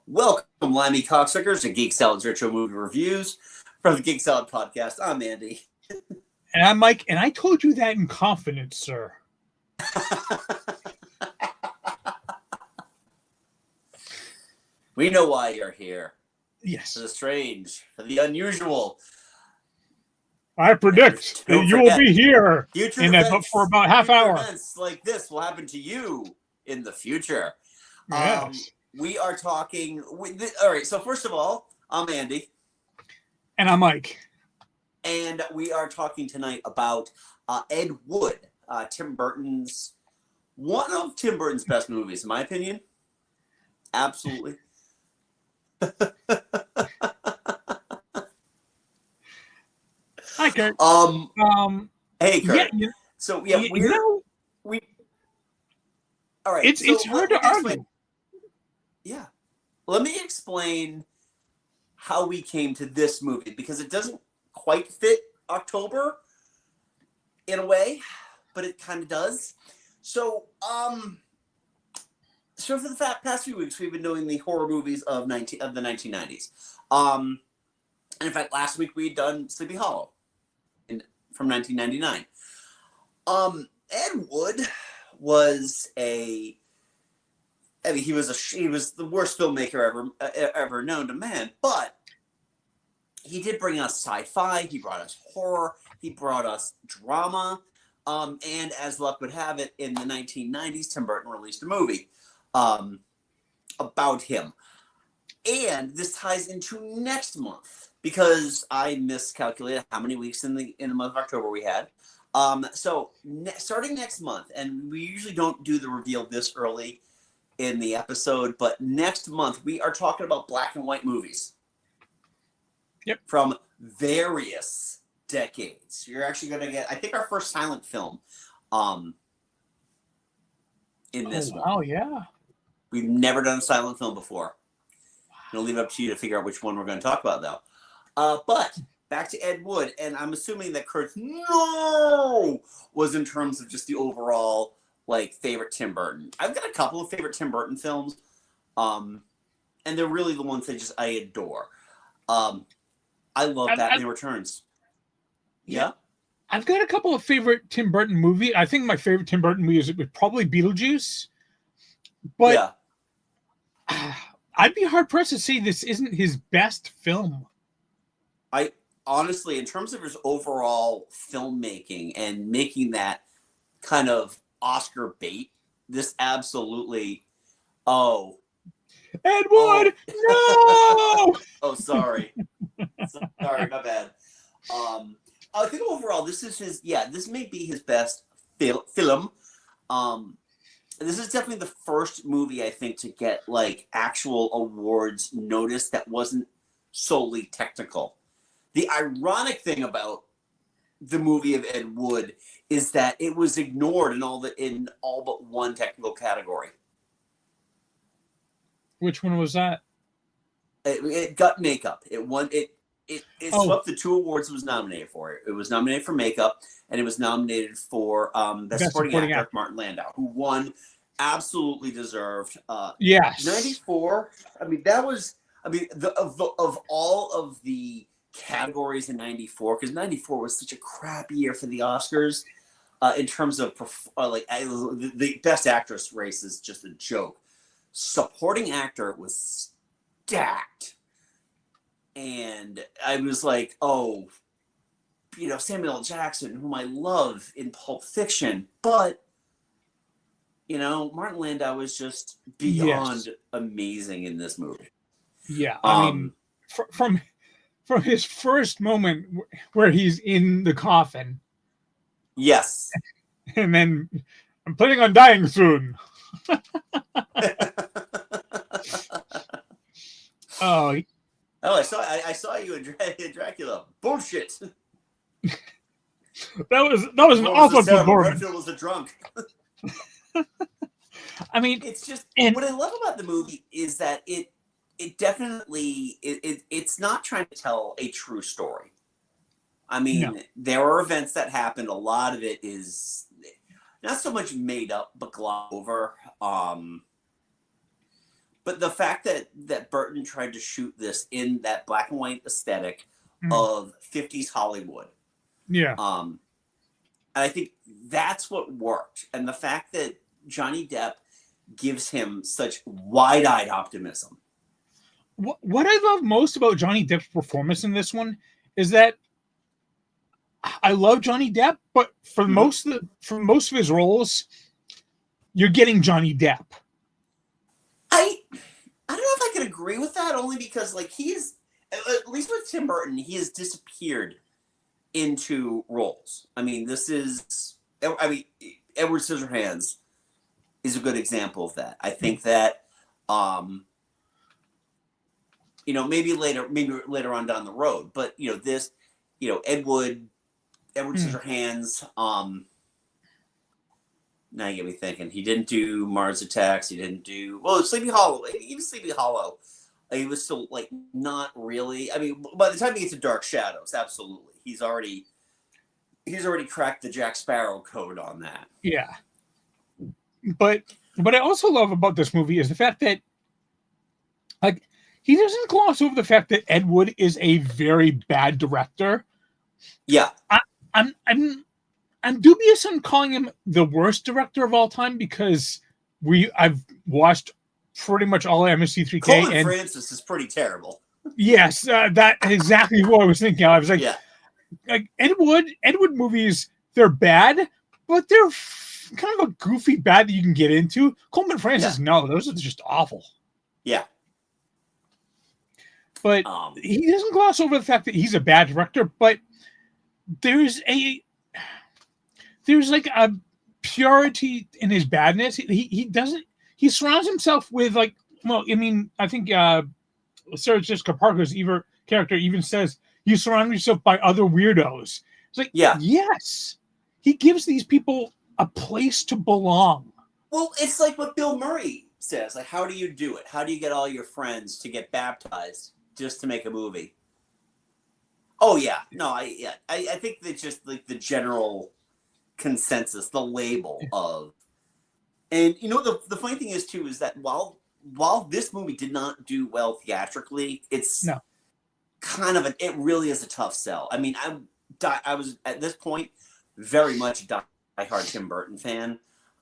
Welcome, Limey Cocksuckers, to Geek Salad's Retro Movie Reviews from the Geek Salad Podcast. I'm Andy. And I'm Mike, and I told you that in confidence, sir. We know why you're here. Yes. For the strange, for the unusual. I predict that you will be here for about half hour. Events like this will happen to you in the future. Yes. We are talking. All right. So first of all, I'm Andy, and I'm Mike, and we are talking tonight about Ed Wood, one of Tim Burton's best movies, in my opinion. Absolutely. Hi, Kurt. Hey, Kurt. Yeah, so yeah, we. All right. It's hard to argue. Yeah. Let me explain how we came to this movie, because it doesn't quite fit October in a way, but it kind of does. So, for the past few weeks, we've been doing the horror movies of the 1990s. And in fact, last week we had done Sleepy Hollow from 1999. Ed Wood was he was the worst filmmaker ever known to man, but he did bring us sci-fi, he brought us horror, he brought us drama, and as luck would have it, in the 1990s, Tim Burton released a movie about him. And this ties into next month, because I miscalculated how many weeks in the month of October we had. Starting next month, and we usually don't do the reveal this early in the episode, but next month we are talking about black and white movies. Yep. From various decades. You're actually going to get, I think, our first silent film in this one. Oh, yeah. We've never done a silent film before. I'll leave it up to you to figure out which one we're going to talk about, though. But back to Ed Wood, and I'm assuming that Kurt's no was in terms of just the overall favorite Tim Burton. I've got a couple of favorite Tim Burton films, and they're really the ones that I adore. I love Batman Returns. Yeah. I've got a couple of favorite Tim Burton movies. I think my favorite Tim Burton movie is probably Beetlejuice. But I'd be hard pressed to say this isn't his best film. I honestly, in terms of his overall filmmaking and making that kind of Oscar bait, this absolutely. Oh, Ed Wood, no! Oh, sorry, my bad. I think overall, this is his. Yeah, this may be his best film. This is definitely the first movie, I think, to get actual awards notice that wasn't solely technical. The ironic thing about the movie of Ed Wood is that it was ignored in all but one technical category. Which one was that? It got makeup. It won. It swept the two awards it was nominated for. It was nominated for makeup, and it was nominated for best supporting actor, Martin Landau, who won. Absolutely deserved. Yes. 94. I mean, that was. I mean, of all of the categories in 94, because 94 was such a crappy year for the Oscars in terms of the best actress race is just a joke. Supporting actor was stacked, and I was like, oh, Samuel L. Jackson, whom I love in Pulp Fiction, but Martin Landau was just beyond amazing in this movie. Yeah, I mean, from his first moment where he's in the coffin. Yes. And then, I'm planning on dying soon. Oh, I saw you in Dracula. Bullshit. That was an awful performance. Redfield was a drunk. I mean, it's just what I love about the movie is that it definitely it's not trying to tell a true story. I mean, there are events that happened. A lot of it is not so much made up, but glossed over. But the fact that Burton tried to shoot this in that black and white aesthetic Mm. of 50s Hollywood, Yeah. and I think that's what worked. And the fact that Johnny Depp gives him such wide-eyed optimism. What I love most about Johnny Depp's performance in this one is that I love Johnny Depp, but for most of his roles, you're getting Johnny Depp. I don't know if I can agree with that, only because like he's, at least with Tim Burton, he has disappeared into roles. I mean, Edward Scissorhands is a good example of that. I think that maybe later on down the road, but this, Edward Scissorhands, now you get me thinking. He didn't do Mars Attacks. He didn't do Sleepy Hollow. Even Sleepy Hollow, he was still like not really. I mean, by the time he gets to Dark Shadows, absolutely, he's already cracked the Jack Sparrow code on that. Yeah, but what I also love about this movie is the fact that, like, he doesn't gloss over the fact that Ed Wood is a very bad director. Yeah, I'm dubious on calling him the worst director of all time because I've watched pretty much all MST3K. Coleman Francis is pretty terrible. Yes, that exactly what I was thinking. I was like, yeah. Like Ed Wood movies, they're bad, but they're kind of a goofy bad that you can get into. Coleman Francis, no, those are just awful. Yeah. But he doesn't gloss over the fact that he's a bad director, but there's like a purity in his badness. He surrounds himself with I think Sarah Jessica Parker's character even says, you surround yourself by other weirdos. It's like, yes, he gives these people a place to belong. Well, it's like what Bill Murray says. Like, how do you do it? How do you get all your friends to get baptized just to make a movie? Oh yeah, no, I think that just like the general consensus, the label of, and the funny thing is too is that while this movie did not do well theatrically, it's kind of it really is a tough sell. I mean, I was at this point very much a diehard Tim Burton fan.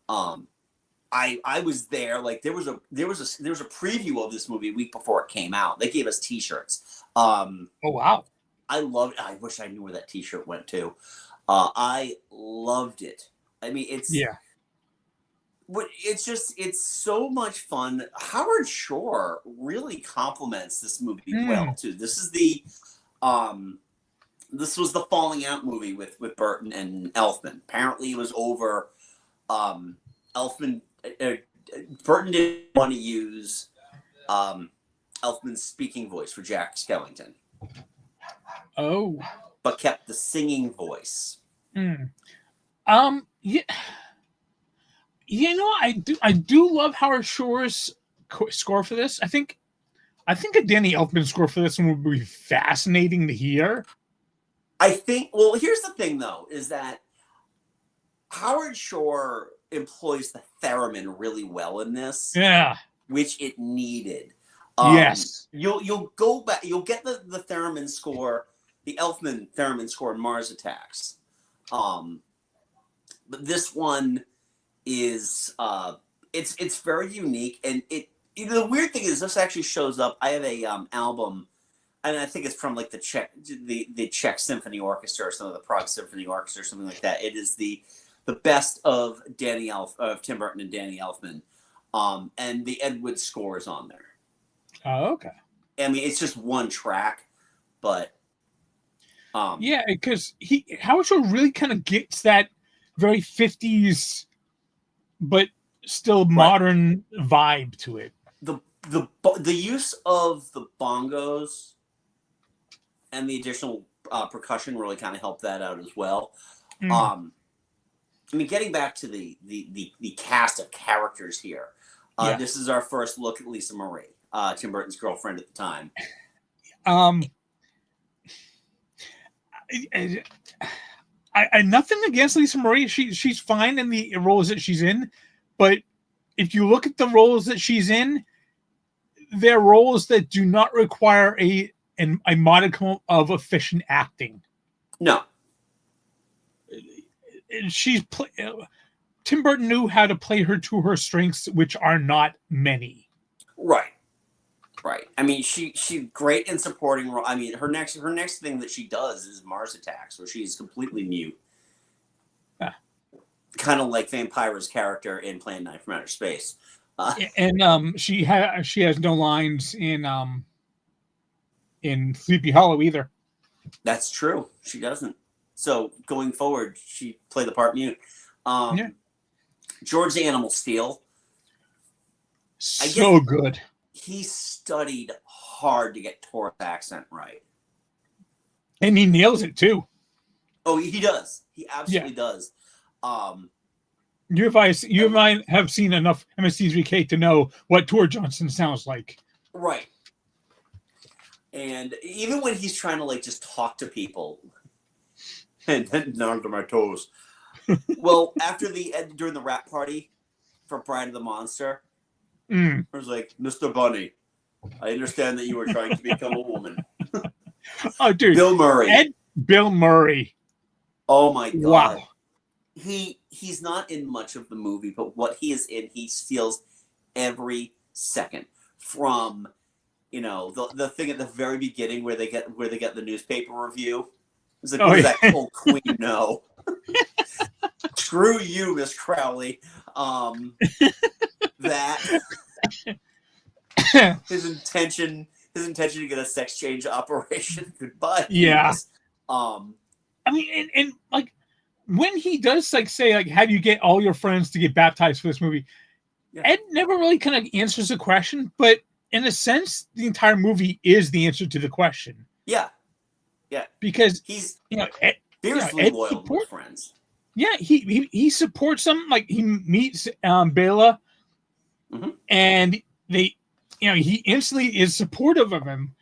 I was there. Like there was a preview of this movie a week before it came out. They gave us T-shirts. Oh wow! I loved it. I wish I knew where that T-shirt went to. I loved it. I mean, it's so much fun. Howard Shore really compliments this movie well too. This is this was the falling out movie with Burton and Elfman. Apparently, it was over. Elfman, Burton didn't want to use Elfman's speaking voice for Jack Skellington. Oh, but kept the singing voice. Yeah. I do love Howard Shore's score for this. I think a Danny Elfman score for this one would be fascinating to hear. I think. Well, here's the thing, though, is that Howard Shore employs the theremin really well in this. Yeah, which it needed. Yes, you'll go back. You'll get the theremin score, the Elfman theremin score in Mars Attacks. But this one is it's very unique, and the weird thing is this actually shows up. I have a album, and I think it's from like the Czech Symphony Orchestra or some of the Prague Symphony Orchestra or something like that. It is the best of Tim Burton and Danny Elfman, and the Ed Wood score is on there. Oh, okay. I mean, it's just one track, but yeah, because Howard Shore really kind of gets that very 50s, but still modern vibe to it. The use of the bongos and the additional percussion really kind of helped that out as well. I mean, getting back to the cast of characters here, this is our first look at Lisa Marie, Tim Burton's girlfriend at the time. I nothing against Lisa Marie. She's fine in the roles that she's in, but if you look at the roles that she's in, they're roles that do not require a modicum of efficient acting. No. Tim Burton knew how to play her to her strengths, which are not many. Right. I mean, she's great in supporting role. I mean, her next thing that she does is Mars Attacks, where she's completely mute. Kind of like Vampira's character in Plan 9 from Outer Space. And she has no lines in Sleepy Hollow either. That's true. She doesn't. So going forward, she played the part mute. George the Animal Steel. So good. He studied hard to get Taurus accent right. And he nails it too. Oh, he does. He absolutely does. You might have seen enough MST3K to know what Tor Johnson sounds like. Right. And even when he's trying to like just talk to people and then down to my toes. Well, during the rap party for Bride of the Monster, I was like, Mr. Bunny, I understand that you were trying to become a woman. Oh, dude. Bill Murray. Bill Murray. Oh my God. Wow. He's not in much of the movie, but what he is in, he steals every second. From, the thing at the very beginning where they get the newspaper review. It's like, what does that old queen know? Screw you, Miss Crowley. That his intention to get a sex change operation. Goodbye. Yeah. I mean, and like when he does like say like, how do you get all your friends to get baptized for this movie? Yeah. Ed never really kind of answers the question, but in a sense, the entire movie is the answer to the question. Yeah. Because he's fiercely loyal to his friends. Yeah, he supports them. Like he meets Bela, and he instantly is supportive of him,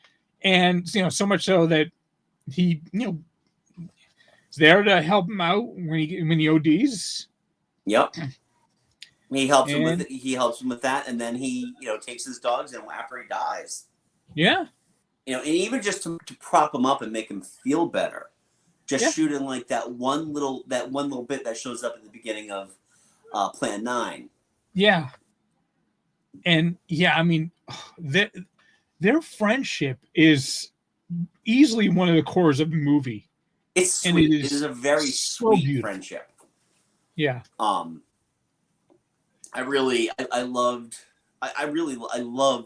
and so much so that he is there to help him out when he ODs. Yep. He helps him with that, and then he takes his dogs and after he dies. Yeah. And even just to prop him up and make him feel better, just shooting like that one little bit that shows up at the beginning of Plan 9. Yeah. And I mean, their friendship is easily one of the cores of the movie. It's sweet. It is a very sweet friendship. Yeah. I loved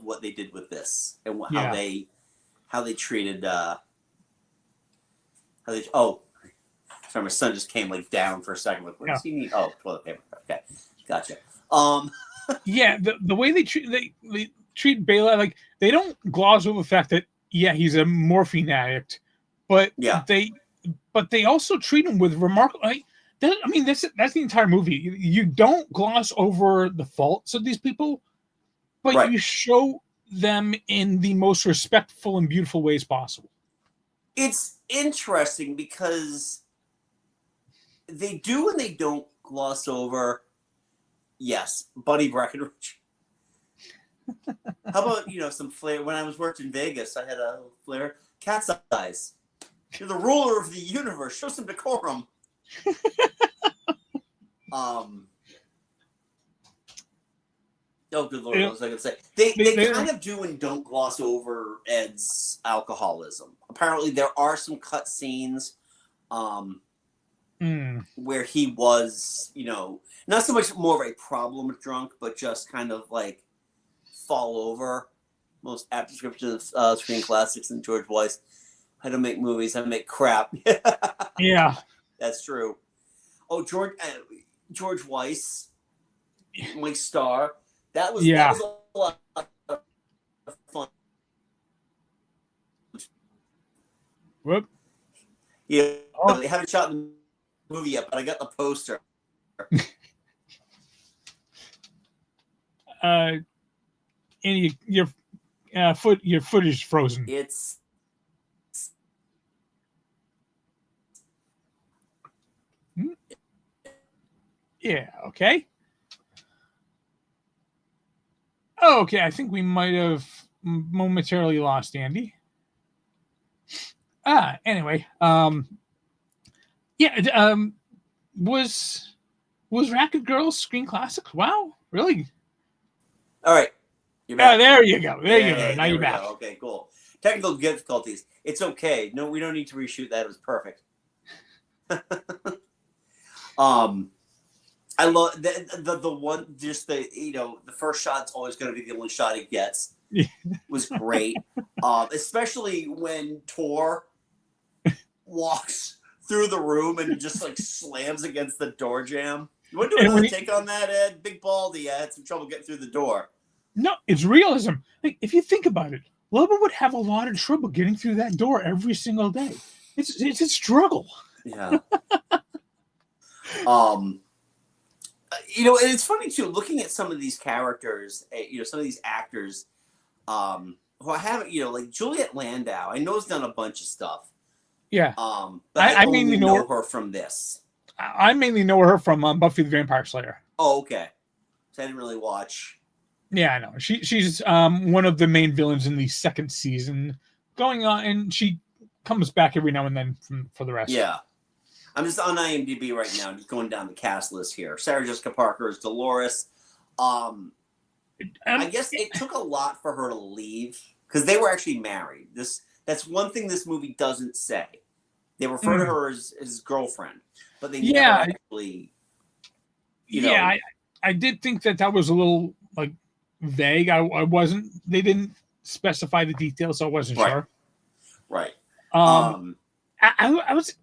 what they did with this and how they treated sorry, my son just came like down for a second. Like, what does he need? Oh, toilet paper. Okay, gotcha. Yeah, the way they treat Bela, like they don't gloss over the fact that he's a morphine addict, but they also treat him with remarkable. That's the entire movie. You don't gloss over the faults of these people, but you show them in the most respectful and beautiful ways possible. It's interesting because they do and they don't gloss over. Yes, Buddy Breckenridge. How about some flair? When I was working in Vegas, I had a flair. Cat's eyes. You're the ruler of the universe. Show some decorum. Oh, good Lord, what was I going to say? They kind of do and don't gloss over Ed's alcoholism. Apparently, there are some cut scenes where he was, not so much more of a problem drunk, but just kind of like fall over. Most apt description of screen classics and George Weiss. I don't make movies, I make crap. Yeah. That's true. Oh, George Weiss, Mike Starr. That was a lot of fun. Whoop. Yeah, I haven't shot the movie yet, but I got the poster. And your footage is frozen. It's yeah. Okay. Oh, okay. I think we might have momentarily lost Andy. Anyway, yeah, was Racket Girls Screen Classics? Wow, really? All right, you're back. There you go. There you go. Yeah, Now there you're we back. go. Okay, cool. Technical difficulties. It's okay. No, we don't need to reshoot that. It was perfect. I love the one, just the the first shot's always going to be the only shot he gets. Was great, especially when Tor walks through the room and just like slams against the door jamb. You want to do another take on that, Ed? Big Baldy had some trouble getting through the door. No, it's realism. Like, if you think about it, Lobo would have a lot of trouble getting through that door every single day. It's a struggle. Yeah. And it's funny too, looking at some of these characters, some of these actors, who I haven't, like Juliet Landau, I know has done a bunch of stuff. Yeah. But I mainly know her from this. I mainly know her from Buffy the Vampire Slayer. Oh, okay. So I didn't really watch. Yeah, I know. She's one of the main villains in the second season going on, and she comes back every now and then for the rest. Yeah. I'm just on IMDb right now, just going down the cast list here. Sarah Jessica Parker is Dolores. I guess it took a lot for her to leave because they were actually married. That's one thing this movie doesn't say. They refer to her as his girlfriend, but they never actually. I did think that was a little like vague. I wasn't. They didn't specify the details, so I wasn't sure. Right. I was.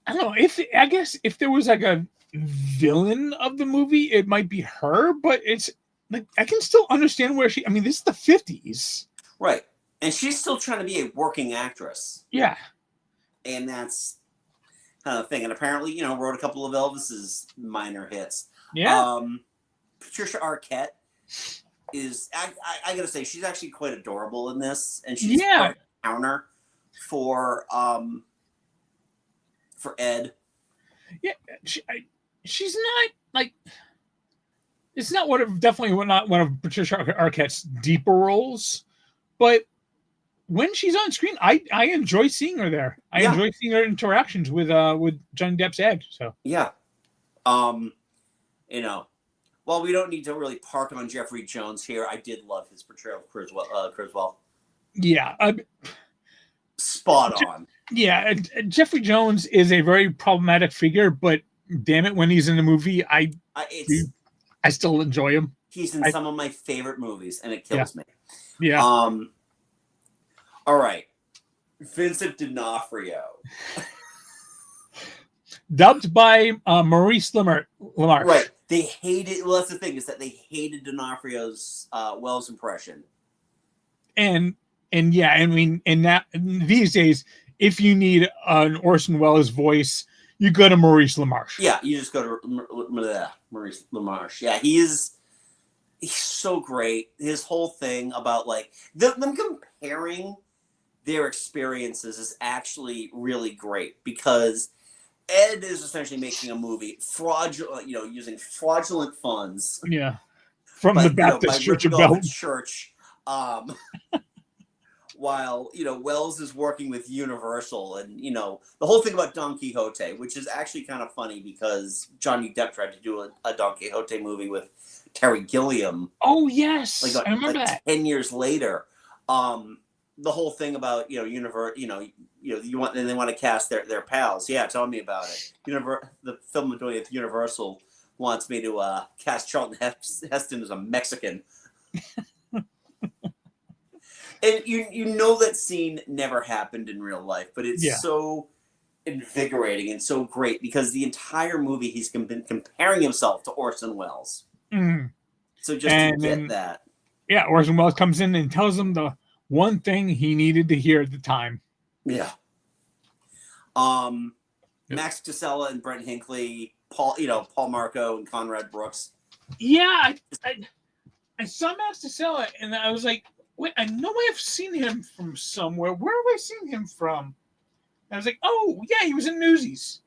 I don't know. I guess if there was like a villain of the movie, it might be her. But it's like I can still understand where she. I mean, this is the 50s, right? And she's still trying to be a working actress. Yeah, and that's kind of thing. And apparently, wrote a couple of Elvis's minor hits. Yeah. Patricia Arquette is. I gotta say, she's actually quite adorable in this, and she's quite a counter for Ed. Yeah, she's not like. It's not definitely not one of Patricia Arquette's deeper roles, but when she's on screen, I enjoy seeing her there. I enjoy seeing her interactions with Johnny Depp's Ed. So yeah, while we don't need to really park on Jeffrey Jones here, I did love his portrayal of Criswell. Yeah, spot on. Yeah, Jeffrey Jones is a very problematic figure, but damn it, when he's in the movie, I still enjoy him. He's in some of my favorite movies, and it kills me. Yeah. All right, Vincent D'Onofrio, dubbed by Maurice LaMarche. Right. They hated. Well, that's the thing, is that they hated D'Onofrio's Wells impression. And yeah, I mean, these days, if you need an Orson Welles voice, you go to Maurice LaMarche. Yeah, you just go to Maurice LaMarche. Yeah, he's so great. His whole thing about like them comparing their experiences is actually really great because Ed is essentially making a movie using fraudulent funds. Yeah, from the Baptist Church of Belgium. Church. While Wells is working with Universal, and the whole thing about Don Quixote, which is actually kind of funny because Johnny Depp tried to do a Don Quixote movie with Terry Gilliam. Oh yes, I remember that. 10 years later, the whole thing about they want to cast their pals. Yeah, tell me about it. The film I'm doing with Universal wants me to cast Charlton Heston as a Mexican. And that scene never happened in real life, but it's so invigorating and so great because the entire movie he's been comparing himself to Orson Welles. Mm. So just to get that. Yeah, Orson Welles comes in and tells him the one thing he needed to hear at the time. Yeah. Max Casella and Brent Hinckley, Paul Marco and Conrad Brooks. Yeah, I saw Max Casella and I was like, wait, I know I've seen him from somewhere. Where have I seen him from? And I was like, oh, yeah, he was in Newsies.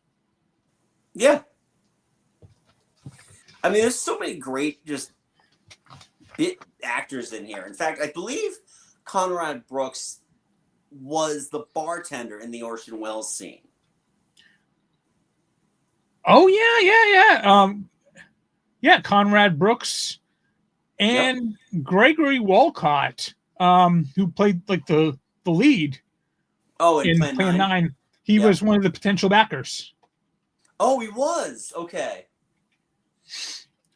Yeah. I mean, there's so many great bit actors in here. In fact, I believe Conrad Brooks was the bartender in the Orson Welles scene. Oh yeah. Conrad Brooks and Gregory Walcott, who played like the lead In in Plan 9. He was one of the potential backers. Oh, he was. Okay.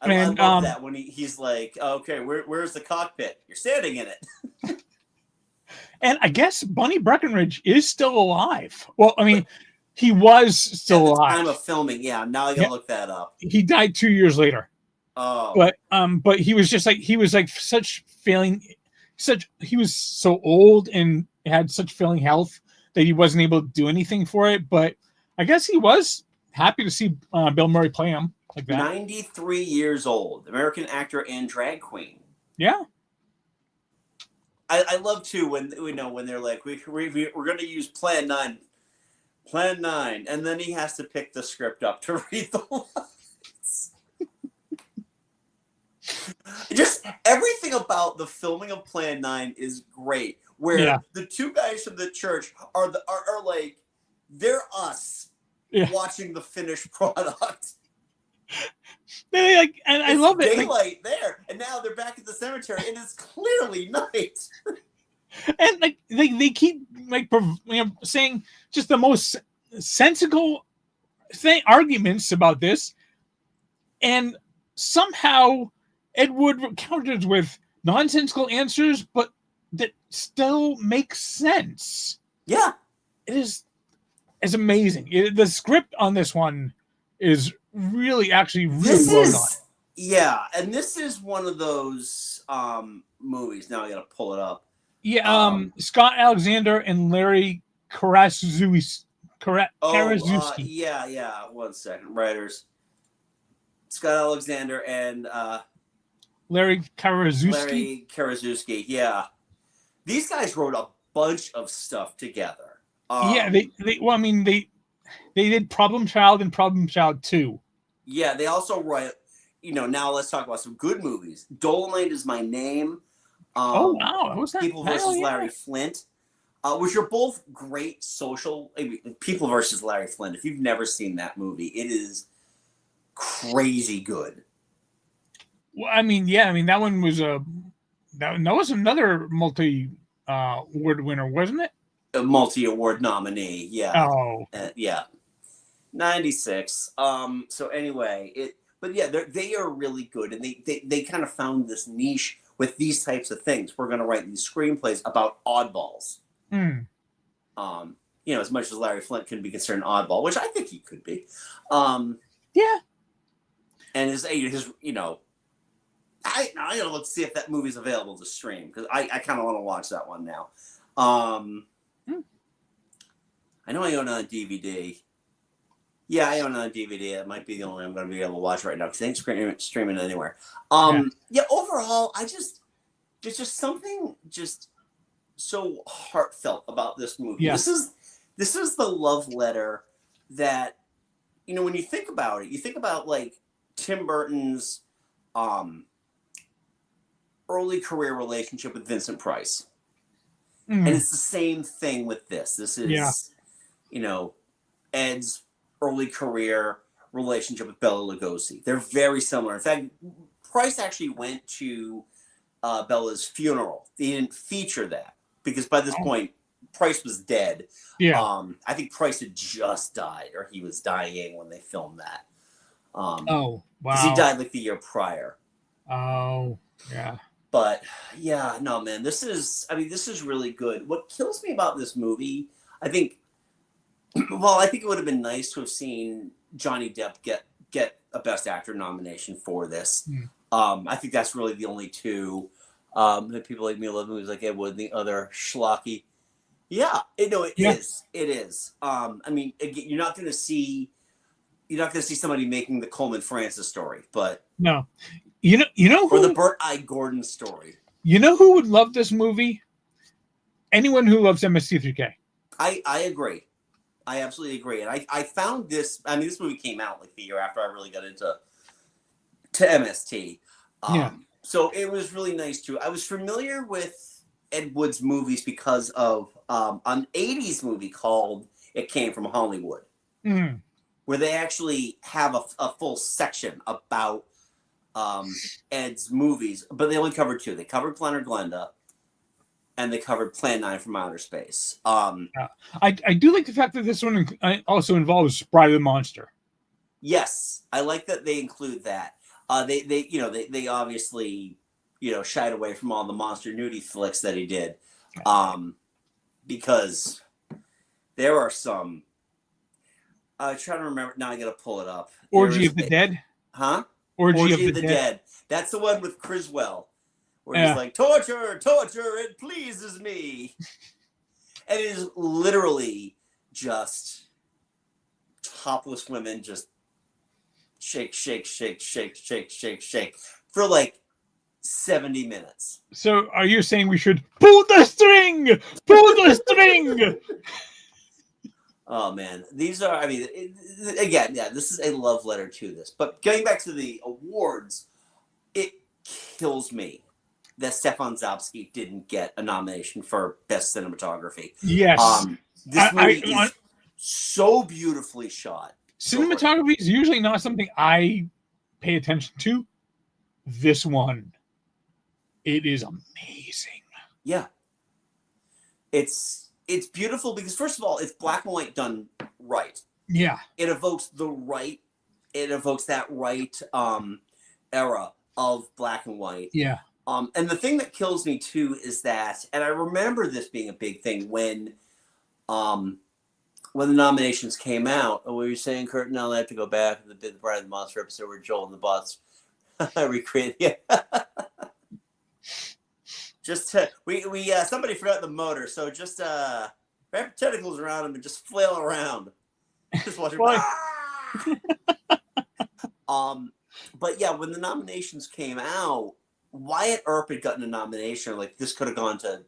I love that when he's like, okay, where's the cockpit? You're standing in it. And I guess Bunny Breckenridge is still alive. Well, I mean, he was still alive. At the time of filming, yeah. Now I gotta look that up. He died 2 years later. Oh. But he was just like, he was so old and had such failing health that he wasn't able to do anything for it. But I guess he was happy to see Bill Murray play him like that. 93 years old, American actor and drag queen. Yeah. I love too when they're like, we're going to use Plan 9, and then he has to pick the script up to read the lines. Just everything about the filming of Plan 9 is great. Where the two guys from the church are like, they're us watching the finished product. And I love it. Daylight there, and now they're back at the cemetery, and it's clearly night. And like they keep saying just the most sensical arguments about this, and somehow Ed Wood counters with nonsensical answers, but that still makes sense. Yeah, it's amazing. The script on this one is really well done. Yeah, and this is one of those movies. Now I gotta pull it up. Yeah, Scott Alexander and Larry Karaszewski. Yeah. 1 second. Writers. Scott Alexander and Larry Karaszewski. Larry Karaszewski. Yeah, these guys wrote a bunch of stuff together. They did Problem Child and Problem Child 2. Yeah, they also write, now let's talk about some good movies. Dolomite Is My Name. Oh, wow. What was that? People versus Larry Flint, which are both great social. People versus Larry Flint. If you've never seen that movie, it is crazy good. Well, that one was that was another multi-award winner, wasn't it? A multi-award nominee, yeah. Oh. Yeah. 96. So anyway, they are really good, and they kind of found this niche with these types of things. We're going to write these screenplays about oddballs. As much as Larry Flint can be considered an oddball, which I think he could be. Yeah. And his I gotta look to see if that movie's available to stream, because I kind of want to watch that one now. I know I own it on DVD. Yeah, I own it on DVD. It might be the only I'm going to be able to watch right now because it ain't streaming anywhere. Overall, there's just something just so heartfelt about this movie. Yeah. This is the love letter that, when you think about it, you think about like Tim Burton's early career relationship with Vincent Price. And it's the same thing with this. This is, Ed's early career relationship with Bela Lugosi. They're very similar. In fact, Price actually went to Bela's funeral. They didn't feature that because by this point, Price was dead. Yeah. I think Price had just died, or he was dying when they filmed that. Oh, wow. Because he died like the year prior. Oh, yeah. But yeah, no, man, this is really good. What kills me about this movie, I think it would have been nice to have seen Johnny Depp get a Best Actor nomination for this. I think that's really the only two that people like me love movies like Ed Wood and the other schlocky. Yeah, it is. It is. Again, you're not going to see somebody making the Coleman Francis story, but no. You know who, or the Burt I. Gordon story. You know who would love this movie? Anyone who loves MST3K. I agree. I absolutely agree. And I found this. This movie came out like the year after I really got into MST. So it was really nice too. I was familiar with Ed Wood's movies because of an '80s movie called "It Came from Hollywood," Mm. where they actually have a full section about Ed's movies, but they only covered two. They covered Glen or Glenda, and they covered Plan 9 from Outer Space. I do like the fact that this one also involves Bride of the Monster. Yes, I like that they include that. They obviously shied away from all the monster nudie flicks that he did, because there are some. I'm trying to remember now. I got to pull it up. Orgy of the Dead. Huh? Orgy of the Dead. That's the one with Criswell, where he's like, torture, torture, it pleases me. And it is literally just topless women just shake, shake, shake, shake, shake, shake, shake for like 70 minutes. So are you saying we should pull the string? Pull the string! Oh, man. These are, again, yeah, this is a love letter to this. But getting back to the awards, it kills me that Stefan Zabski didn't get a nomination for Best Cinematography. Yes. This movie is so beautifully shot. Cinematography is usually not something I pay attention to. This one, it is amazing. Yeah. It's beautiful because, first of all, it's black and white done right. Yeah. It evokes that right era of black and white. Yeah. And the thing that kills me too is that, and I remember this being a big thing when the nominations came out. Oh, what were you saying, Kurt? Now I have to go back to the Bride of the Monster episode where Joel and the bus recreated. Yeah. Just we somebody forgot the motor, so just wrap your tentacles around him and just flail around. Just watch it. But yeah, when the nominations came out, Wyatt Earp had gotten a nomination. Like this could have gone to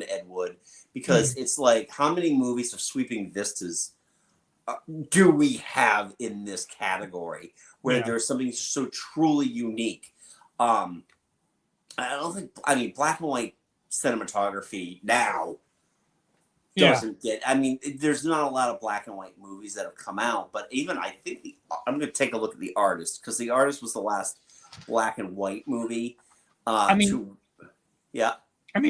Ed Wood, because it's like, how many movies of sweeping vistas do we have in this category where there's something so truly unique? I don't think. I mean, black and white cinematography now doesn't get. I mean, there's not a lot of black and white movies that have come out, but even I think I'm going to take a look at The Artist, because The Artist was the last black and white movie. I mean,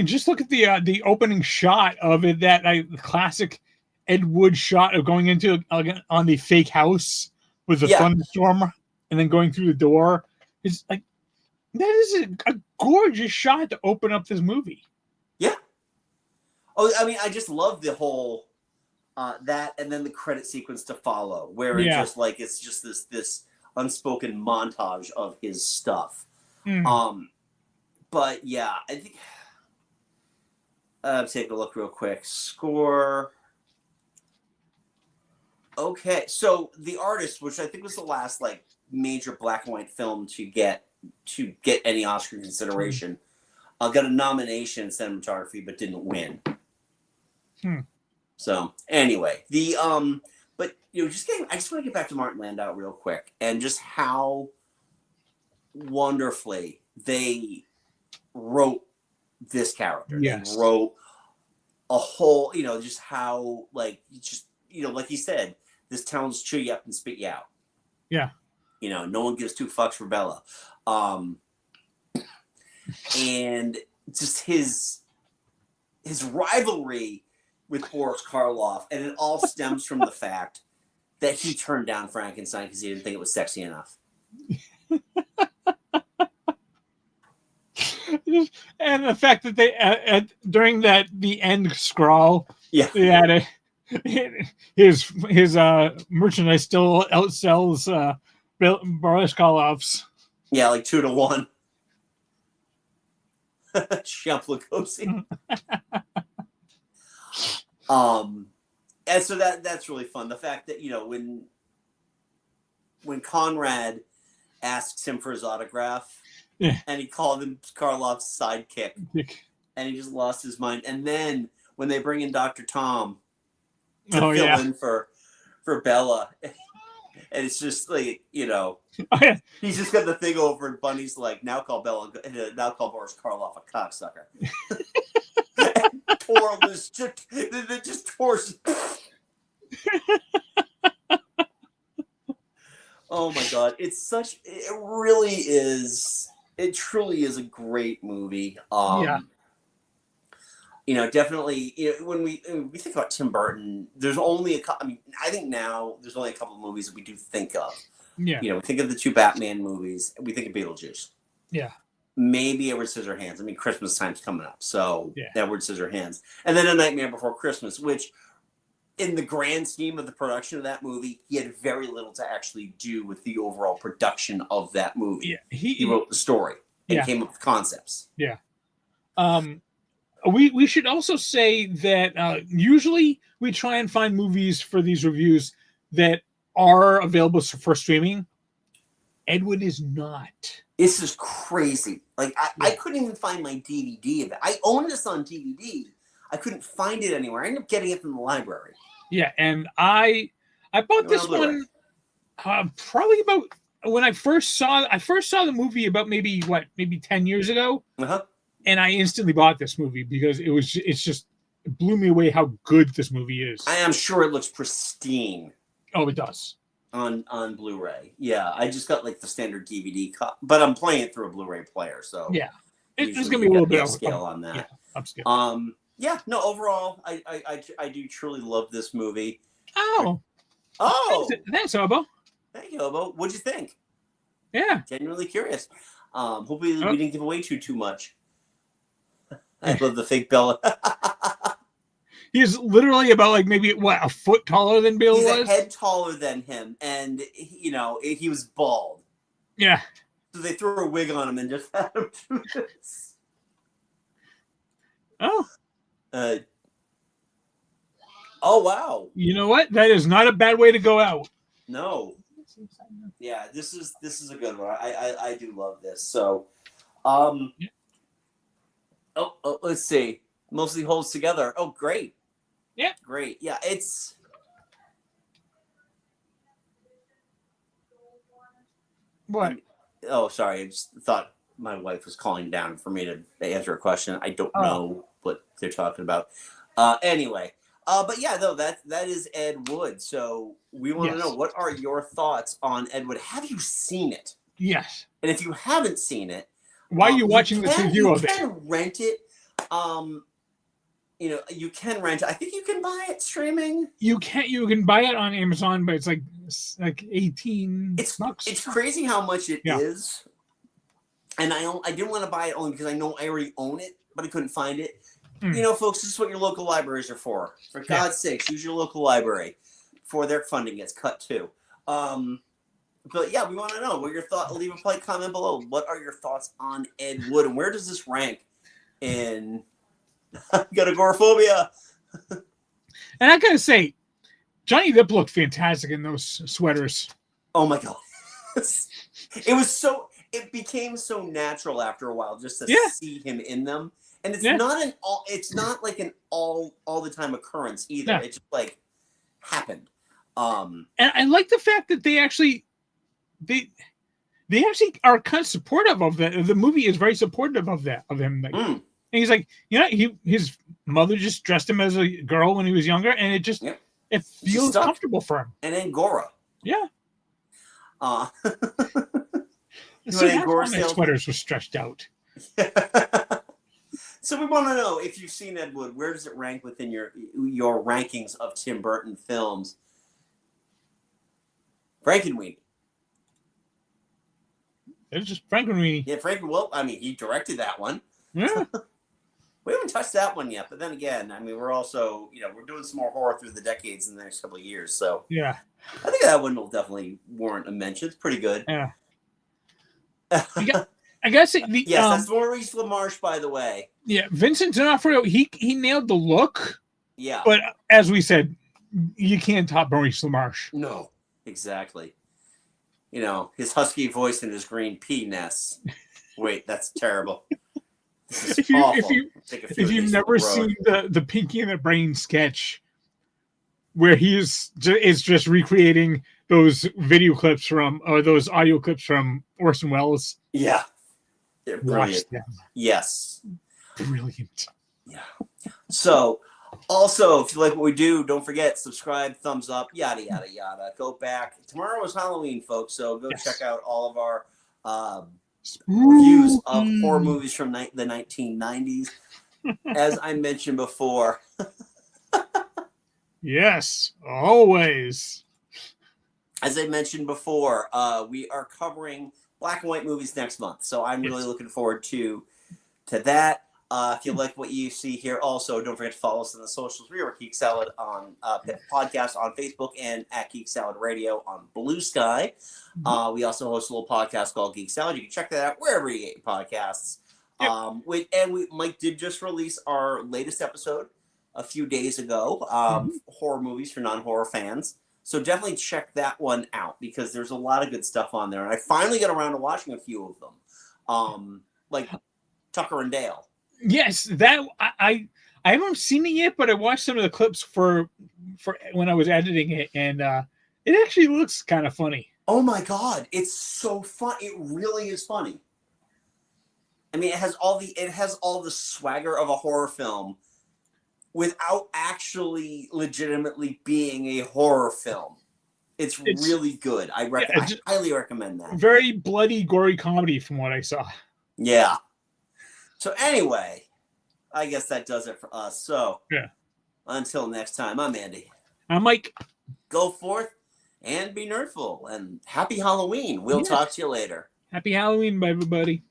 just look at the opening shot of it. That classic Ed Wood shot of going into on the fake house with the thunderstorm and then going through the door. It's like, that is a gorgeous shot to open up this movie. Yeah. Oh, I mean, I just love the whole that, and then the credit sequence to follow, where it just like it's just this unspoken montage of his stuff. But yeah, I think take a look real quick. Score. Okay, so The Artist, which I think was the last like major black and white film to get any Oscar consideration, got a nomination in cinematography but didn't win. So anyway, but I just want to get back to Martin Landau real quick, and just how wonderfully they wrote this character. Yes. They wrote a whole, just how like you said, this town's chew you up and spit you out. Yeah. No one gives two fucks for Bella. And just his rivalry with Boris Karloff, and it all stems from the fact that he turned down Frankenstein because he didn't think it was sexy enough. And the fact that they during the end scrawl, they had his merchandise still outsells Boris Karloff's. Yeah, like 2-1. Shamplugosi. And so that's really fun. The fact that when Conrad asks him for his autograph, and he called him Karloff's sidekick, and he just lost his mind. And then when they bring in Dr. Tom to fill in for Bella, And it's just like, Oh, yeah. he's just got the thing over, and Bunny's like, now call Boris Karloff a cocksucker. Poor Liz, just tore. Oh my god, it truly is a great movie. Yeah. Definitely, when we think about Tim Burton, there's only I think now there's only a couple of movies that we do think of. Yeah. We think of the 2 Batman movies, we think of Beetlejuice. Yeah. Maybe Edward Scissorhands. Christmas time's coming up, so yeah. Edward Scissorhands. And then A Nightmare Before Christmas, which, in the grand scheme of the production of that movie, he had very little to actually do with the overall production of that movie. Yeah. He wrote the story and came up with concepts. Yeah. We should also say that usually we try and find movies for these reviews that are available for streaming. Ed Wood is not. This is crazy. I couldn't even find my DVD of it. I own this on DVD. I couldn't find it anywhere. I ended up getting it from the library. Yeah, and I bought this one probably about when I first saw the movie about maybe 10 years ago. Uh-huh. And I instantly bought this movie because it blew me away how good this movie is. I am sure it looks pristine. Oh, it does. On Blu-ray. Yeah, I just got the standard DVD but I'm playing it through a Blu-ray player, so yeah. There's gonna be a little bit of scale on that. Yeah, upscale. Overall, I do truly love this movie. Oh. Thanks, Obo. Thank you, Obo. What'd you think? Yeah. Genuinely curious. Hopefully we didn't give away too much. I love the fake Bella. He's literally about maybe a foot taller than Bill was. He's a head taller than him, and he was bald. Yeah. So they threw a wig on him and just had him do this. Oh. Oh wow. You know what? That is not a bad way to go out. No. Yeah, this is a good one. I do love this. So, let's see. Mostly holds together. Oh, great. Yeah. Great. Yeah, it's. What? Oh, sorry. I just thought my wife was calling down for me to answer a question. I don't know what they're talking about. Anyway. But yeah, though that is Ed Wood. So we want to know, what are your thoughts on Ed Wood? Have you seen it? Yes. And if you haven't seen it, why are you watching this review of it? You can rent it. You can rent it. I think you can buy it streaming. You can buy it on Amazon, but it's like $18 bucks. It's crazy how much it is. And I didn't want to buy it only because I know I already own it, but I couldn't find it. Folks, this is what your local libraries are for. For God's sakes, use your local library before their funding gets cut too. But yeah, we want to know what your thought. Leave a polite comment below. What are your thoughts on Ed Wood, and where does this rank in? Got agoraphobia. And I gotta say, Johnny Depp looked fantastic in those sweaters. Oh my god, it became so natural after a while just to see him in them. And it's not like an all the time occurrence either. Yeah. It just happened. And I like the fact that they actually are kind of supportive of that. The movie is very supportive of him. And he's like, his mother just dressed him as a girl when he was younger, and it just it feels comfortable for him. And Angora. Yeah. Angora sweaters were stretched out. So we want to know, if you've seen Ed Wood, where does it rank within your rankings of Tim Burton films? Frankenweenie. It's just Frankenweenie. Yeah, Well, he directed that one. Yeah. We haven't touched that one yet, but then again, we're also, we're doing some more horror through the decades in the next couple of years. So yeah, I think that one will definitely warrant a mention. It's pretty good. Yeah. I guess that's Maurice LaMarche, by the way. Yeah, Vincent D'Onofrio, he nailed the look. Yeah. But as we said, you can't top Maurice LaMarche. No, exactly. His husky voice and his green pea nests. Wait, that's terrible. This is awful. If you've never seen the Pinky and the Brain sketch, where is just recreating those video clips from, or those audio clips from Orson Welles. Yeah. They're brilliant. Watch them. Yes. Brilliant. Yeah. So, also, if you like what we do, don't forget, subscribe, thumbs up, yada, yada, yada. Go back. Tomorrow is Halloween, folks, so go check out all of our reviews of horror movies from the 1990s. As I mentioned before. Yes, always. As I mentioned before, we are covering black and white movies next month, so I'm really looking forward to that. If you like what you see here, also don't forget to follow us on the socials. We are Geek Salad on podcast on Facebook and at Geek Salad Radio on Blue Sky. We also host a little podcast called Geek Salad. You can check that out wherever you get your podcasts. Mike did just release our latest episode a few days ago, horror movies for non-horror fans. So definitely check that one out because there's a lot of good stuff on there. And I finally got around to watching a few of them, like Tucker and Dale. Yes, that I haven't seen it yet, but I watched some of the clips for when I was editing it, and it actually looks kind of funny. Oh my god, it's so fun! It really is funny. I mean, it has all the swagger of a horror film without actually legitimately being a horror film. It's really good. I highly recommend that. Very bloody, gory comedy from what I saw. Yeah. So anyway, I guess that does it for us. So until next time, I'm Andy. I'm Mike. Go forth and be nerdful, and happy Halloween. We'll talk to you later. Happy Halloween, everybody.